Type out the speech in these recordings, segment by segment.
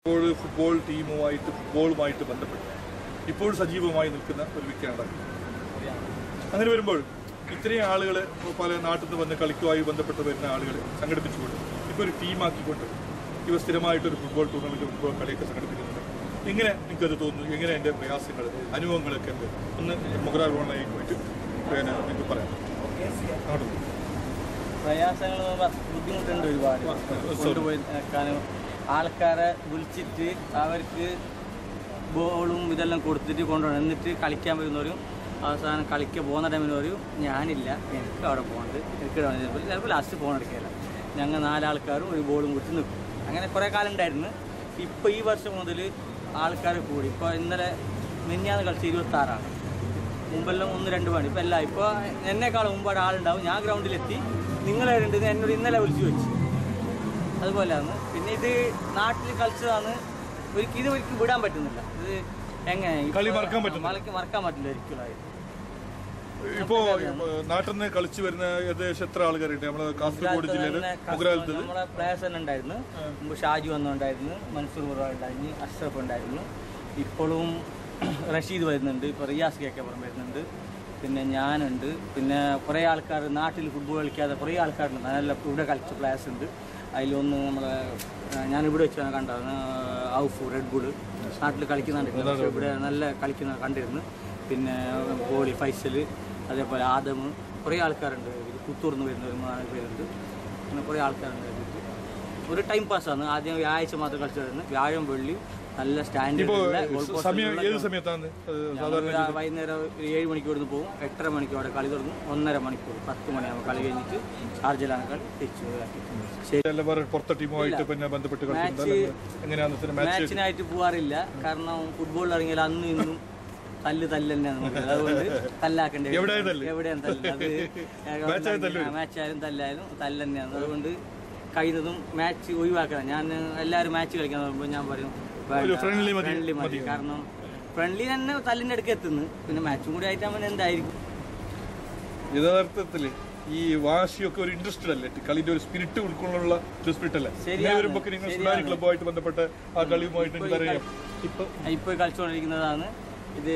Football ടീമുമായിട്ട് ഫുട്ബോളുമായിട്ട് ബന്ധപ്പെട്ട് ഇപ്പോൾ സജീവമായി നിൽക്കുന്ന ഒരു വ്യക്തിയാണ്. അങ്ങനെ വരുമ്പോൾ ഇത്രയും ആളുകൾ പല നാട്ടിൽ നിന്ന് വന്ന് കളിക്കുമായി ബന്ധപ്പെട്ട് വരുന്ന ആളുകൾ സംഘടിപ്പിച്ചുകൊണ്ട് ഇപ്പോൾ ഒരു ടീമാക്കിക്കൊണ്ട് ഇവ സ്ഥിരമായിട്ടൊരു ഫുട്ബോൾ ടൂർണമെൻറ്റ് ഫുട്ബോൾ കളിയൊക്കെ സംഘടിപ്പിക്കുന്നുണ്ട്. എങ്ങനെ എനിക്കത് തോന്നുന്നു? എങ്ങനെ എൻ്റെ പ്രയാസങ്ങൾ അനുഭവങ്ങളൊക്കെ ഉണ്ട് ഒന്ന് മുഖറാൽ ഓൺലൈനിൽ പോയിട്ട് നിങ്ങൾക്ക് പറയാം. പ്രയാസങ്ങൾ ബുദ്ധിമുട്ടുണ്ട് ഒരുപാട്. കൊണ്ടുപോയി നിൽക്കാനും ആൾക്കാരെ വിളിച്ചിട്ട് അവർക്ക് ബോളും ഇതെല്ലാം കൊടുത്തിട്ട് കൊണ്ടുപോകണം. എന്നിട്ട് കളിക്കാൻ വരുന്നവരും അവസാനം കളിക്കാൻ പോകുന്ന ടൈമിൽ പറയും ഞാനില്ല, എനിക്ക് അവിടെ പോകുന്നുണ്ട്, എനിക്ക് ചിലപ്പോൾ ലാസ്റ്റ് ഫോൺ എടുക്കില്ല. ഞങ്ങൾ 4 ആൾക്കാരും ഒരു ബോളും കൊടുത്ത് നിൽക്കും. അങ്ങനെ കുറേ കാലം ഉണ്ടായിരുന്നു. ഇപ്പോൾ ഈ വർഷം മുതൽ ആൾക്കാർ കൂടി. ഇപ്പോൾ ഇന്നലെ മിനിഞ്ഞാന്ന് കളിച്ച് 26 മുമ്പെല്ലാം 1-2 മണി. ഇപ്പോൾ എല്ലാം ഇപ്പോൾ എന്നെക്കാളും മുമ്പാട് ആളുണ്ടാവും. ഞാൻ ഗ്രൗണ്ടിലെത്തി, നിങ്ങളെവിടെയുണ്ട് എന്നോട് ഇന്നലെ വിളിച്ച് വെച്ചു. അതുപോലെയാണ്. പിന്നെ ഇത് നാട്ടിൽ കളിച്ചതാണ്. ഒരിക്കലും വിടാൻ പറ്റുന്നില്ല. ഇത് എങ്ങനെ കളി മറക്കാൻ പറ്റില്ല ഒരിക്കലും. ഇപ്പോ നാട്ടിൽ നിന്ന് കളിച്ചു വരുന്ന ഏകദേശം എത്ര ആൾക്കാരുണ്ട് നമ്മളെ കാസർഗോഡ് ജില്ലയിൽ? നമ്മളെ പ്ലേയേഴ്സ് തന്നെ ഉണ്ടായിരുന്നു. മുമ്പ് ഷാജു വന്നുണ്ടായിരുന്നു, മൻസൂർ മുറ ഉണ്ടായിരുന്നു, അഷ്റഫ് ഉണ്ടായിരുന്നു. ഇപ്പോഴും റഷീദ് വരുന്നുണ്ട്, ഇപ്പോൾ റിയാസ് കേക്കപ്പുറം വരുന്നുണ്ട്, പിന്നെ ഞാനുണ്ട്. പിന്നെ കുറേ ആൾക്കാർ നാട്ടിൽ ഫുട്ബോൾ കളിക്കാതെ കുറേ ആൾക്കാരുണ്ട്. നല്ല ഇവിടെ കളിച്ച പ്ലേയേഴ്സ് ഉണ്ട്. അതിലൊന്ന് നമ്മളെ ഞാനിവിടെ വെച്ചാണ് കണ്ടത്, ഔഫ് റെഡ് ബുൾ നാട്ടിൽ കളിക്കുന്നുണ്ട്. പക്ഷേ ഇവിടെ നല്ല കളിക്കുന്ന കണ്ടിരുന്നു. പിന്നെ ഗോളി ഫൈസൽ, അതേപോലെ ആദം, കുറേ ആൾക്കാരുണ്ട്. പുത്തൂർന്ന് വരുന്ന ഒരു 4 പേരുണ്ട്. അങ്ങനെ കുറേ ആൾക്കാരുണ്ട്. ഒരു ടൈം പാസ്സാണ്. ആദ്യം വ്യാഴാഴ്ച മാത്രം കളിച്ചിരുന്നു. വ്യാഴം വെള്ളി നല്ല സ്റ്റാൻഡേർഡ്. വൈകുന്നേരം 7 മണിക്ക് ഇവിടുന്ന് പോകും. 8:30 മണിക്ക് അവിടെ കളി തുടങ്ങും. 1.5 മണിക്കൂർ 10 മണിയാകുമ്പോൾ കളി കഴിഞ്ഞിട്ട് ഷാർജയിലാണ് കളി. മാച്ചിനായിട്ട് പോകാറില്ല. കാരണം ഫുട്ബോളിൽ ഇറങ്ങിയാൽ അന്നും ഇന്നും തല്ല് തന്നെയാണ് നമുക്ക്. അതുകൊണ്ട് തല്ലാക്കേണ്ടി എവിടെയാണ് തല്ല്. മാച്ചായാലും തല്ലായാലും തല്ല് തന്നെയാണ്. അതുകൊണ്ട് കഴിയുന്നതും മാച്ച് ഒഴിവാക്കണം. ഞാൻ എല്ലാവരും മാച്ച് കളിക്കാൻ പറയുമ്പോൾ ഞാൻ പറയും ഫ്രണ്ട്ലി മതി. കാരണം ഫ്രണ്ട്ലി തന്നെ തല്ലിൻ്റെ അടുക്ക് എത്തുന്നു. പിന്നെ മാച്ചും കൂടി ആയിട്ടാകുമ്പോൾ എന്തായിരിക്കും? യഥാർത്ഥത്തില് ഈ വാശിയൊക്കെ ഒരു ഇൻട്രസ്റ്റഡ് അല്ലേ? കളിന്റെ ഒരു സ്പിരിറ്റ് ഉൾക്കൊള്ളുള്ള ഒരു സ്പിരിറ്റ് അല്ലേ? നിങ്ങൾ ക്ലബ്ബുമായിട്ട് ബന്ധപ്പെട്ട് ആ കളിയുമായിട്ട് ഇപ്പോൾ കളിച്ചുകൊണ്ടിരിക്കുന്നതാണ്. ഇത്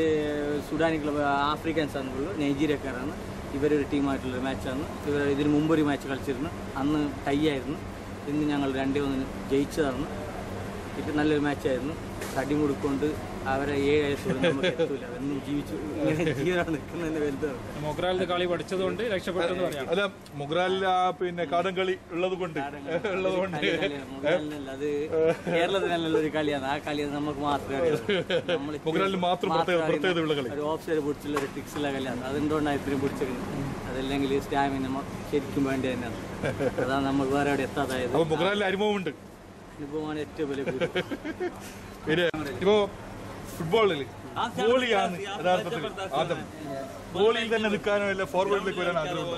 സുഡാനി ക്ലബ്ബ്, ആഫ്രിക്കൻസ് ആണ്, നൈജീരിയക്കാരാണ്. ഇവരൊരു ടീമായിട്ടുള്ള മാച്ചാണ്. ഇതിന് മുമ്പൊരു മാച്ച് കളിച്ചിരുന്നു. അന്ന് ടൈ ആയിരുന്നു. ഇന്ന് ഞങ്ങൾ 2-1 ജയിച്ചതാണ്. ഇത് നല്ലൊരു മാച്ചായിരുന്നു. തടി മുടുക്കൊണ്ട് അവരെ 7 നമുക്ക് എത്തൂല. എന്നും ജീവിച്ചു ജീവനാണ് നിൽക്കുന്നതിന് വലുതാണ്. മൊഗ്രാലിന്റെ കളി പഠിച്ചതുകൊണ്ട് രക്ഷപ്പെട്ടെന്ന് പറയാം. അല്ല, മൊഗ്രാലിൽ പിന്നെ കാടൻ കളി ഉള്ളത് കൊണ്ട് അത് കേരളത്തിനല്ല ഒരു കളിയാണ്. ആ കളി നമുക്ക് മാത്രമേ ഒരു ഓഫ് സൈഡ് പിടിച്ചുള്ള ഒരു ട്രിക്സുള്ള കളിയാണ്. അതുകൊണ്ടാണ് ഇത്രയും പിടിച്ചിരുന്നത്. അതല്ലെങ്കിൽ സ്റ്റാമിന ശരിക്കും വേണ്ടി തന്നെയാണ്. അതാണ് നമുക്ക് വേറെ എവിടെ എത്താതായത്. അനുഭവമുണ്ട്. അനുഭവമാണ് ഏറ്റവും വലിയ. ഇപ്പോ ഫുട്ബോളില് ഗോളിയാണ് യഥാർത്ഥത്തിൽ ആദ്യം. ഗോളിയിൽ തന്നെ നിൽക്കാനോ അല്ല ഫോർവേഡിലേക്ക് വരാൻ ആഗ്രഹമുണ്ടോ?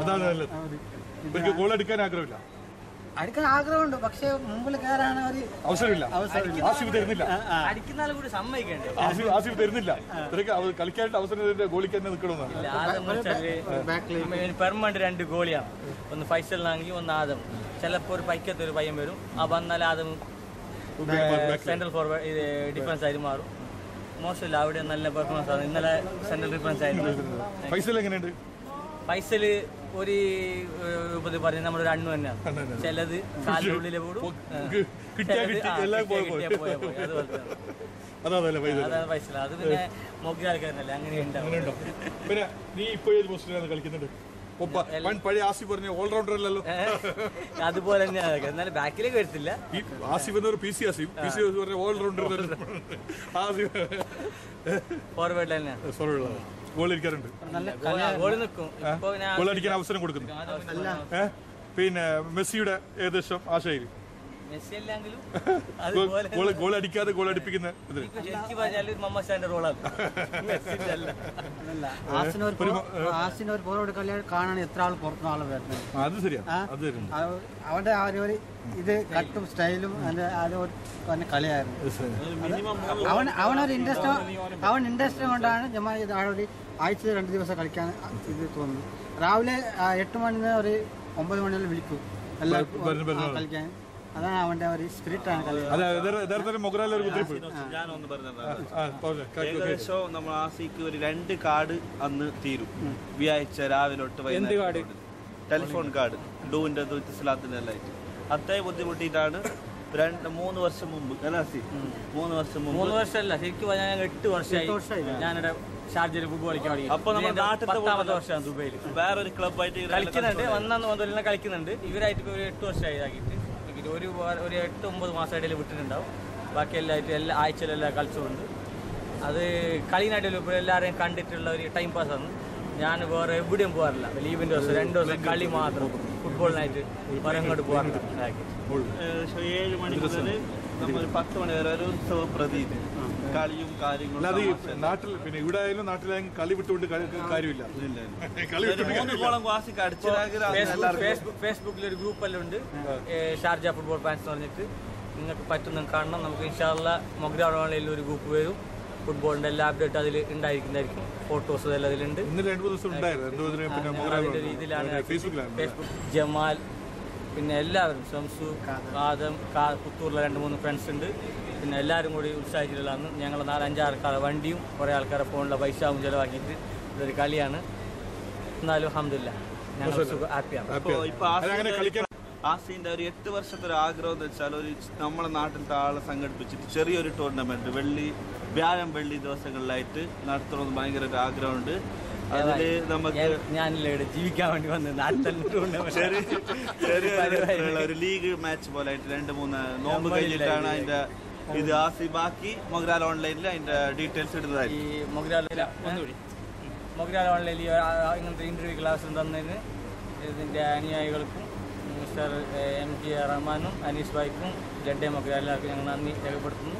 അതാണ് നല്ലത്. ഇവർക്ക് ഗോൾ അടിക്കാൻ ആഗ്രഹമില്ല. അടിക്കാൻ ആഗ്രഹമുണ്ട്, പക്ഷെ മുമ്പിൽ കയറാൻ ഒരു അവസരമില്ല. ആസിഫ് തരുന്നില്ല. അടിക്കുന്നാലും കൂടി സമ്മതിക്കണ്ടേ? ആസിഫ് തരുന്നില്ല. കളിക്കാനായിട്ട് അവസരം ഗോളിക്ക് തന്നെ നിൽക്കണമെന്നാണ്. പെർമനന്റ് 2 ഗോളിയാണ്. ഒന്ന് ഫൈസലിനാണെങ്കിൽ ഒന്ന് ആദം. ചിലപ്പോൾ ഒരു പൈക്കത്തൊരു പയ്യൻ വരും. ആ വന്നാൽ ആദം സെൻട്രൽ ഫോർവേഡ് ഡിഫൻസ് ആയിട്ട് മാറും. മോശമില്ല, അവിടെ നല്ല പെർഫോമൻസ് ആണ്. ഇന്നലെ സെൻട്രൽ ഡിഫൻസ് ആയിരുന്നു. ഫൈസൽ എങ്ങനെയുണ്ട്? ഫൈസല് ഒരു രൂപത്തിൽ പറഞ്ഞ നമ്മുടെ ഒരു അണ്ണു തന്നെയാണ്. ചിലത് കാലിന്റെ ഉള്ളിലെ പോടും, അതാണ് ഫൈസൽ. അത് പിന്നെ മോക്കി ആൾക്കാരനല്ലേ, അങ്ങനെ ഉണ്ടാവും. പിന്നെ നീ ഇപ്പൊ ഏത് പോസ്റ്റിലാണ് കളിക്കുന്നുണ്ട്? പഴയ ആസിഫ് പറഞ്ഞ ഓൾറൗണ്ടർ അല്ലല്ലോ. അതുപോലെ തന്നെയാണ്. എന്നാലും ബാക്കിലേക്ക് വരത്തില്ല. ആസിഫ് എന്നൊരു PC ആസിഫ് പറഞ്ഞ ഓൾറൗണ്ടർ ഫോർവേഡ് തന്നെയാണ്. ഗോൾ അടിക്കാറുണ്ട്. ഗോൾ അടിക്കാൻ അവസരം കൊടുക്കുന്നു. പിന്നെ മെസ്സിയുടെ ഏകദേശം ആശയിൽ ഗോൾ അടിക്കാതെ ഗോൾ അടിപ്പിക്കുന്ന കാണാൻ എത്ര ആൾ പുറത്തുനിന്ന് ആൾ വരുന്നത്. അത് ശരിയാ. അവന്റെ ആ ഒരു ഇത് കട്ടും സ്റ്റൈലും അതിന്റെ കളിയായിരുന്നു. അവനൊരു ഇൻട്രസ്റ്റ് കൊണ്ടാണ് ഒരു ആഴ്ച 2 ദിവസം കളിക്കാൻ ഇത് തോന്നുന്നു. രാവിലെ 8 മണിന്ന് ഒരു 9 മണിയിൽ വിളിക്കും. കളിക്കാൻ. അതാണ് അവന്റെ ഒരു സ്പിരിറ്റാണ് കളി. ഞാനൊന്ന് പറഞ്ഞത് ഏകദേശം നമ്മൾ ആസിക്ക് ഒരു 2 കാർഡ് അന്ന് തീരും. വ്യാഴ്ച രാവിലെ തൊട്ട് വൈകുന്നേരം ടെലിഫോൺ കാർഡ് ഡൂവിന്റെ ദുരിതത്തിൻ്റെ എല്ലാം ആയിട്ട് അത്രയും ബുദ്ധിമുട്ടിയിട്ടാണ് 3 വർഷം മുമ്പ് 3 വർഷം മുമ്പ് 3 വർഷമല്ല ശരിക്കും ഞാൻ 8 വർഷമായി ഞാനിവിടെ ഷാർജയിൽ ഫുട്ബോൾ കളിക്കാൻ വേണ്ടി. അപ്പൊ നമ്മുടെ നാട്ടിൽ 10ാമത്തെ വർഷമാണ് ദുബൈയിൽ വേറൊരു ക്ലബ്ബായിട്ട് കളിക്കുന്നുണ്ട്. ഒന്നെല്ലാം കളിക്കുന്നുണ്ട്. ഇവരായിട്ട് ഒരു 8 വർഷമായി ഇതാക്കിയിട്ട് ഒരു 8-9 മാസമായിട്ട് വിട്ടിട്ടുണ്ടാവും. ബാക്കി എല്ലാ ആഴ്ചയിലെല്ലാം കളിച്ചുകൊണ്ട് അത് കളിനായിട്ടില്ല. ഇപ്പോൾ എല്ലാവരെയും കണ്ടിട്ടുള്ള ഒരു ടൈം പാസ്സാണ്. ഞാൻ വേറെ എവിടെയും പോകാറില്ല. ലീവിൻ്റെ ദിവസം 2 ദിവസം കളി മാത്രം ഫുട്ബോളിനായിട്ട് വേറെ എങ്ങോട്ട് പോകാറില്ല. 7 മണി മുതൽ നമ്മൾ 10 മണി വരെ ഒരു ഉത്സവ പ്രതീതി കളിയും കാര്യങ്ങളും. നാട്ടിൽ പിന്നെ ഇവിടെ ആയാലും നാട്ടിലായാലും കളി വിട്ടുകൊണ്ട് കാര്യമില്ല. ഫേസ്ബുക്കിൽ ഒരു ഗ്രൂപ്പെല്ലാം ഉണ്ട്, ഷാർജ ഫുട്ബോൾ ഫാൻസ് എന്ന് പറഞ്ഞിട്ട്. നിങ്ങൾക്ക് പറ്റുന്ന കാണണം. നമുക്ക് ഇൻഷാല്ലാ മൊഗ്രാർ ഓൺലൈനിൽ ഒരു ഗ്രൂപ്പ് വരും. ഫുട്ബോളിന്റെ എല്ലാ അപ്ഡേറ്റ് അതിൽ ഉണ്ടായിരിക്കുന്നതായിരിക്കും. ഫോട്ടോസ് എല്ലാം അതിലുണ്ട്. ഫേസ്ബുക്ക് ജമാൽ പിന്നെ എല്ലാവരും ഷംസു ആദം പുത്തൂരിലെ 2-3 ഫ്രണ്ട്സ് ഉണ്ട്. പിന്നെ എല്ലാവരും കൂടി ഉത്സാഹിച്ചിട്ടുള്ളതാണ്. ഞങ്ങൾ 4-5 ആൾക്കാരെ വണ്ടിയും കുറേ ആൾക്കാരെ ഫോണിലെ പൈസയും ചിലവാക്കിയിട്ട് ഇതൊരു കളിയാണ്. എന്നാലും അൽഹംദുലില്ലാ ഞങ്ങൾ ഹാപ്പിയാണ്. ആസിന്റെ ഒരു 8 വർഷത്തെ ഒരു ആഗ്രഹം എന്ന് വെച്ചാൽ ഒരു നമ്മുടെ നാട്ടിലത്തെ ആളെ സംഘടിപ്പിച്ചിട്ട് ചെറിയൊരു ടൂർണമെന്റ് വ്യാഴം വെള്ളി ദിവസങ്ങളിലായിട്ട് നടത്തണമെന്ന് ഭയങ്കര ഒരു ആഗ്രഹമുണ്ട്. അതില് നമുക്ക് ഞാനില്ല ജീവിക്കാൻ വേണ്ടി വന്നത്. ഒരു ലീഗ് മാച്ച് പോലെ ആയിട്ട് 2-3 നോമ്പ് കഴിഞ്ഞിട്ടാണ് അതിന്റെ ഇത് ആസി ബാക്കി മൊഗ്രാൽ ഓൺലൈനിൽ അതിന്റെ ഡീറ്റെയിൽസ് ഇടുന്നതായിരിക്കും. ഈ മൊഗ്രാൽ ഓൺലൈനിൽ ഇങ്ങനത്തെ ഇന്റർവ്യൂ ക്ലാസ് തന്നതിന് ഇതിന്റെ അനുയായികൾക്കും മിസ്റ്റർ MG റഹ്മാനും അനീസ് ഭായിക്കും ജഡ്ഡെ മൊഗ്രാൽ എല്ലാവർക്കും ഞങ്ങൾ നന്ദി രേഖപ്പെടുത്തുന്നു.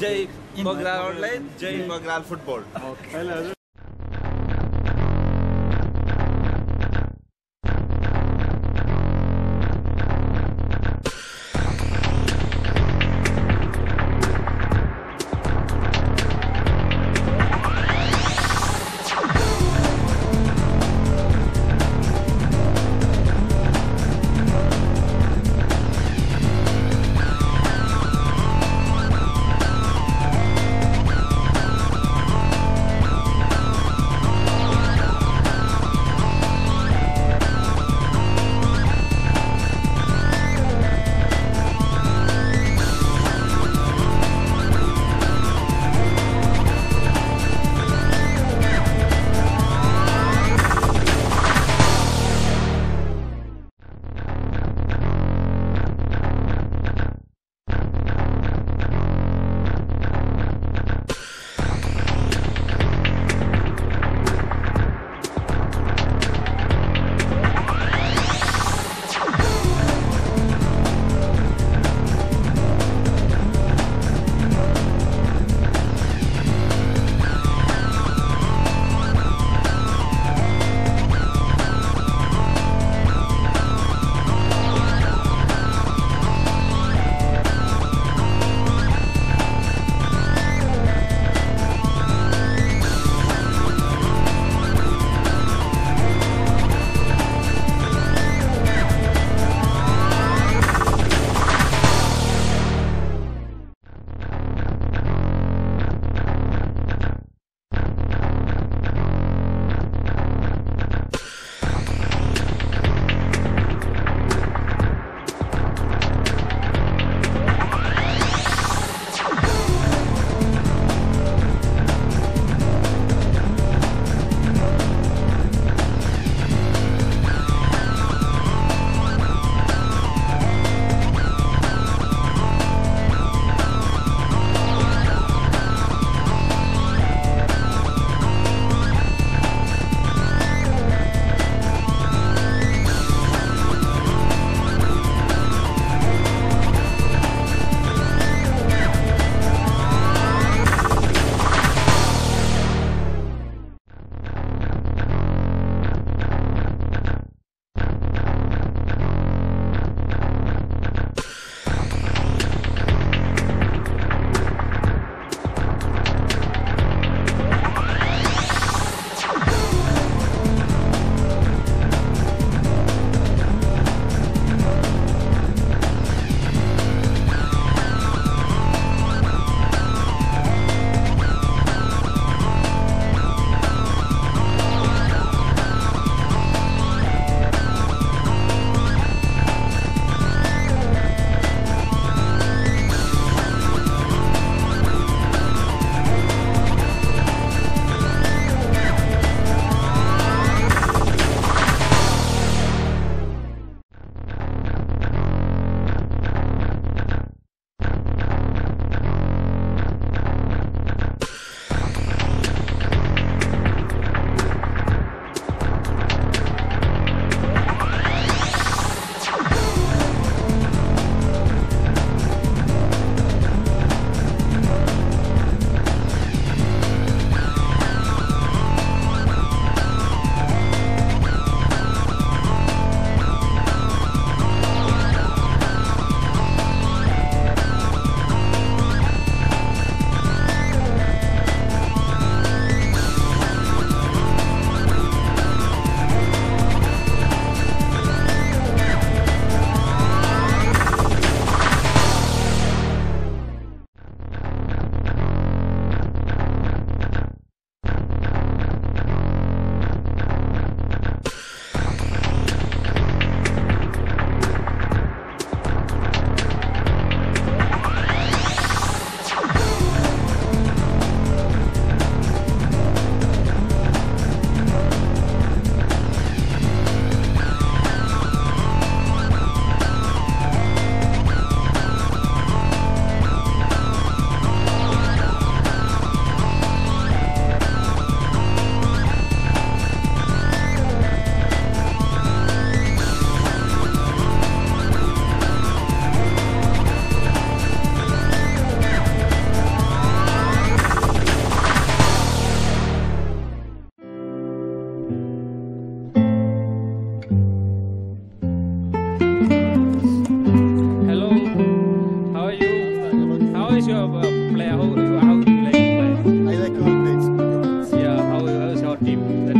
ജയ് മൊഗ്രാൽ ഓൺലൈൻ, ജയ് Mogral football.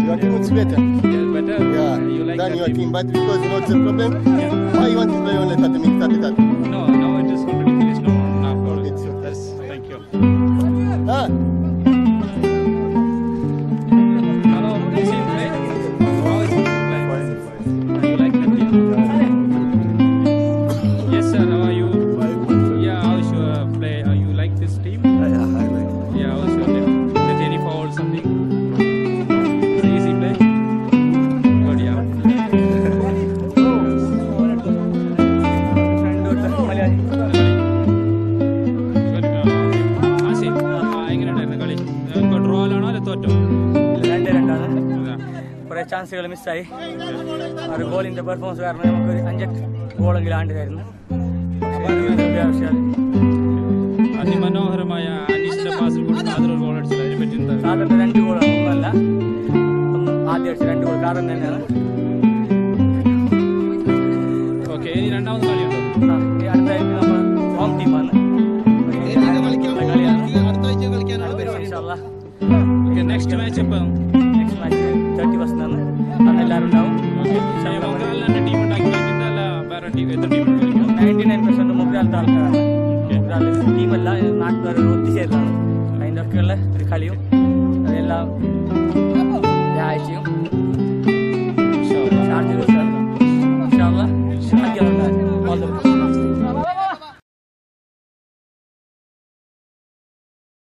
Your team is better. Yes, better. Yeah, You like than that your team? team. But because you know what's the problem? Why you want to play only 30 minutes, 30. No, now it is already finished. No, now for Okay, so yes. Thank you. Ah, Hello, is it play? How is it play? You like that team? Yes, sir. How are you? Yeah, how is your play? You like this team? Yeah, how is your play? With any foul or something? It's easy play. Good, yeah. എങ്ങനെയുണ്ടായിരുന്നു കളി? ഇപ്പോൾ draw ആണോ അല്ലെ തോറ്റോ? 2-2 കുറേ ചാൻസുകൾ മിസ്സായി. ഒരു ഗോളിന്റെ performance കാരണം നമുക്ക് 5 ഗോളെങ്കിലും ആണ്ടായിരുന്നു. അതിമനോഹരമായ അനീഷിന്റെ പാസിൽ കൂടി സാദർ ഒരു ഗോൾ അടിച്ചത്. അതിനെ പറ്റി എന്താ? സാധാരണ 2 ഗോളാണ്, ഒന്നല്ല. ആദ്യം അടിച്ച 2 ഗോൾ കാരണം തന്നെയാണ്. ഓക്കെ, ഇനി രണ്ടാമത് കളിയുണ്ടോ? ഈ അടുത്ത നമ്മൾ ഹോം ടീമാണ്. നെക്സ്റ്റ് മാച്ച് എപ്പോൾ? നെക്സ്റ്റ് മാച്ച് 31 ആണ്. അന്ന് എല്ലാവരും ഉണ്ടാവും. ബംഗാളിൽ തന്നെ ടീം ഉണ്ടാക്കി അല്ല വേറെ ടീം? എത്ര ടീം ഉണ്ട്? 99% മുഗ്രാലത്തെ ആൾക്കാരാണ്. മുഗ്രാൽ ടീമല്ല, നാട്ടുകാർ ഒത്തുചേരലാണ്. അതിൻ്റെ ഒക്കെയുള്ള ഒരു കളിയും അതെല്ലാം വ്യാഴ്ചയും